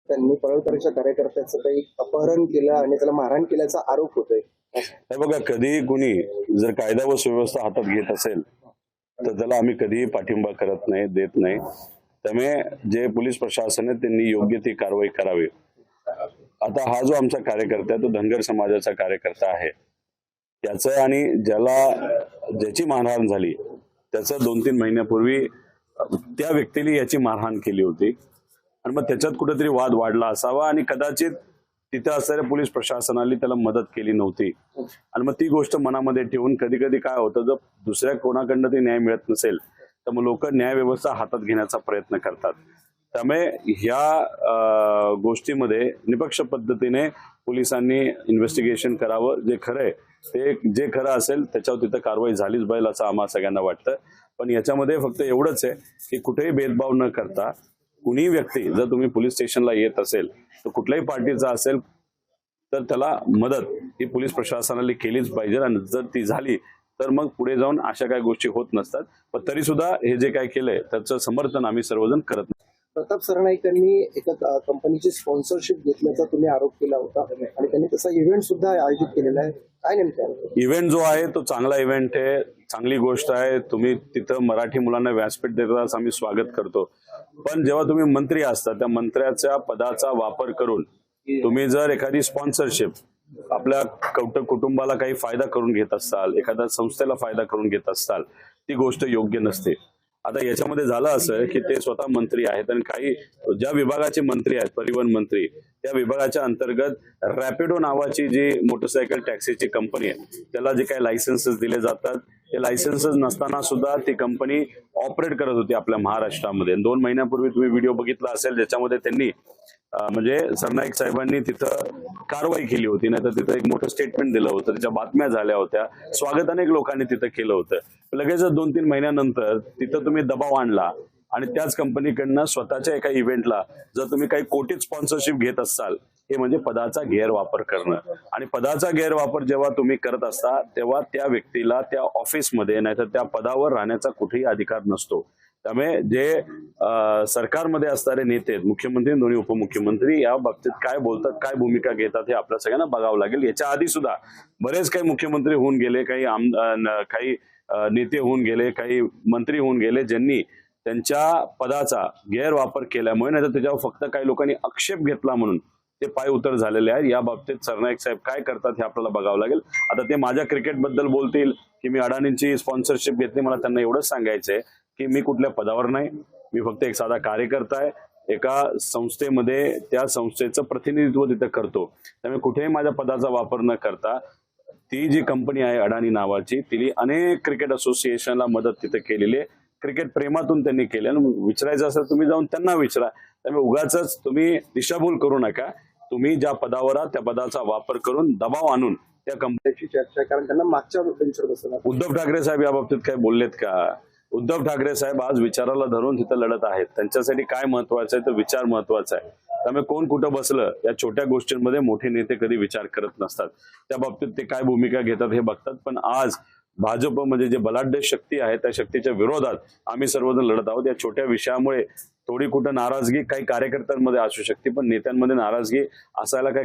त्यांनी पळवकरच्या कार्यकर्त्याचं काही अपहरण केलं आणि त्याला मारहाण केल्याचा आरोप होतोय. हे बघा, कधी कुणी जर कायदा व सुव्यवस्था हातात घेत असेल तर त्याला आम्ही कधीही पाठिंबा करत नाही, देत नाही. त्यामुळे जे पोलीस प्रशासन आहे त्यांनी योग्य ती कारवाई करावी. आता हा जो आमचा कार्यकर्ता आहे तो धनगर समाजाचा कार्यकर्ता आहे. त्याचं आणि ज्याची मारहाण झाली त्याचं 2-3 महिन्यापूर्वी त्या व्यक्तीने याची मारहाण केली होती आणि मग त्याच्यात कुठेतरी वाद वाढला असावा आणि कदाचित तिथे असणाऱ्या पोलीस प्रशासनाने त्याला मदत केली नव्हती आणि मग ती गोष्ट मनामध्ये ठेवून कधी कधी काय होतं, जर दुसऱ्या कोणाकडनं ते न्याय मिळत नसेल तर मग लोक न्याय व्यवस्था हातात घेण्याचा प्रयत्न करतात. त्यामुळे ह्या गोष्टीमध्ये निपक्ष पद्धतीने पोलिसांनी इन्व्हेस्टिगेशन करावं. जे खरं आहे ते जे खरं असेल त्याच्यावर तिथं कारवाई झालीच पाहिजे असं आम्हाला सगळ्यांना वाटतं. पण याच्यामध्ये फक्त एवढंच आहे की कुठेही भेदभाव न करता कुणी व्यक्ती जर तुम्ही पोलीस स्टेशनला येत असेल तर कुठल्याही पार्टीचा असेल तर त्याला मदत ही पोलीस प्रशासनाला केलीच पाहिजे आणि जर ती झाली तर मग पुढे जाऊन अशा काही गोष्टी होत नसतात. पण तरी सुद्धा हे जे काय केलंय त्याचं समर्थन आम्ही सर्वजण करत नाही. प्रताप सरनाईक यांनी एका कंपनीची स्पॉन्सरशिप घेतल्याचा तुम्ही आरोप केला होता आणि त्यांनी तसा इव्हेंट सुद्धा आयोजित केलेला आहे. काय नेमकं इव्हेंट जो आहे तो चांगला इव्हेंट आहे, चांगली गोष्ट आहे. तुम्ही तिथं मराठी मुलांना व्यासपीठ देताच आम्ही स्वागत करतो. पण जेव्हा तुम्ही मंत्री असता त्या मंत्र्याच्या पदाचा वापर करून तुम्ही जर एखादी स्पॉन्सरशिप आपल्या कुटुंबाला काही फायदा करून घेत असाल, एखाद्या संस्थेला फायदा करून घेत असाल, ती गोष्ट योग्य नसते. आता याच्यामध्ये झालं असं की ते स्वतः मंत्री आहेत आणि काही ज्या विभागाचे मंत्री आहेत, परिवहन मंत्री, त्या विभागाच्या अंतर्गत रॅपिडो नावाची जी मोटरसायकल टॅक्सीची कंपनी आहे त्याला जे काही लायसन्सेस दिले जातात ते लायसन्सेस नसताना सुद्धा ती कंपनी ऑपरेट करत होती आपल्या महाराष्ट्रामध्ये. 2 महिन्यापूर्वी तुम्ही व्हिडिओ बघितला असेल ज्याच्यामध्ये त्यांनी म्हणजे सरनाईक साहेबांनी तिथं कारवाई केली होती, नाही तर तिथं एक मोठं स्टेटमेंट दिलं होतं, त्याच्या बातम्या झाल्या होत्या, स्वागत अनेक लोकांनी तिथं केलं होतं. लगेच 2-3 महिन्यानंतर तिथं तुम्ही दबाव आणला आणि त्याच कंपनीकडनं स्वतःच्या एका इव्हेंटला जर तुम्ही काही कोटीत स्पॉन्सरशिप घेत असाल हे म्हणजे पदाचा गैरवापर करणं. आणि पदाचा गैरवापर जेव्हा तुम्ही करत असता तेव्हा त्या व्यक्तीला त्या ऑफिसमध्ये नाहीतर त्या पदावर राहण्याचा कुठेही अधिकार नसतो. त्यामुळे जे सरकारमध्ये असणारे नेते आहेत, मुख्यमंत्री, दोन्ही उपमुख्यमंत्री, या बाबतीत काय बोलतात, काय भूमिका घेतात हे आपल्या सगळ्यांना बघावं लागेल. याच्या आधी सुद्धा बरेच काही मुख्यमंत्री होऊन गेले, काही नेते होऊन गेले, काही मंत्री होऊन गेले ज्यांनी त्यांच्या पदाचा गैरवापर केल्यामुळे नाही तर त्याच्यावर फक्त काही लोकांनी आक्षेप घेतला म्हणून ते पाय उतर झालेले आहेत. या बाबतीत सरनाईक साहेब काय करतात हे आपल्याला बघावं लागेल. आता ते माझ्या क्रिकेटबद्दल बोलतील की मी अडाणींची स्पॉन्सरशिप घेतली, मला त्यांना एवढंच सांगायचंय की मी कुठल्या पदावर नाही, मी फक्त एक साधा कार्यकर्ता आहे, एका संस्थेमध्ये त्या संस्थेचं प्रतिनिधित्व तिथे करतो. त्यामुळे कुठेही माझ्या पदाचा वापर न करता ती जी कंपनी आहे अडाणी नावाची, तिने अनेक क्रिकेट असोसिएशनला मदत तिथे केलेली आहे. क्रिकेट प्रेमातून त्यांनी केले आणि विचारायचं असेल तुम्ही जाऊन त्यांना विचारा. त्यामुळे उगाच तुम्ही दिशाभूल करू नका. तुम्ही ज्या पदावर आहात त्या पदाचा वापर करून दबाव आणून त्या कंपनीची चर्चा, कारण त्यांना मागच्या बेंचवर बसवलं. उद्धव ठाकरे साहेब या बाबतीत काय बोललेत का? उद्धव ठाकरे साहेब आज विचाराला धरून तिथं लढत आहेत. त्यांच्यासाठी काय महत्वाचं आहे तर विचार महत्वाचा आहे. त्यामुळे कोण कुठं बसलं या छोट्या गोष्टींमध्ये मोठे नेते कधी विचार करत नसतात. त्या बाबतीत ते काय भूमिका घेतात हे बघतात. पण आज भाजप म्हणजे जे बलाढ्य शक्ती आहे त्या शक्तीच्या विरोधात आम्ही सर्वजण लढत आहोत. या छोट्या विषयामुळे थोडी कुठं नाराजगी काही कार्यकर्त्यांमध्ये असू शकते, पण नेत्यांमध्ये नाराजगी असायला काय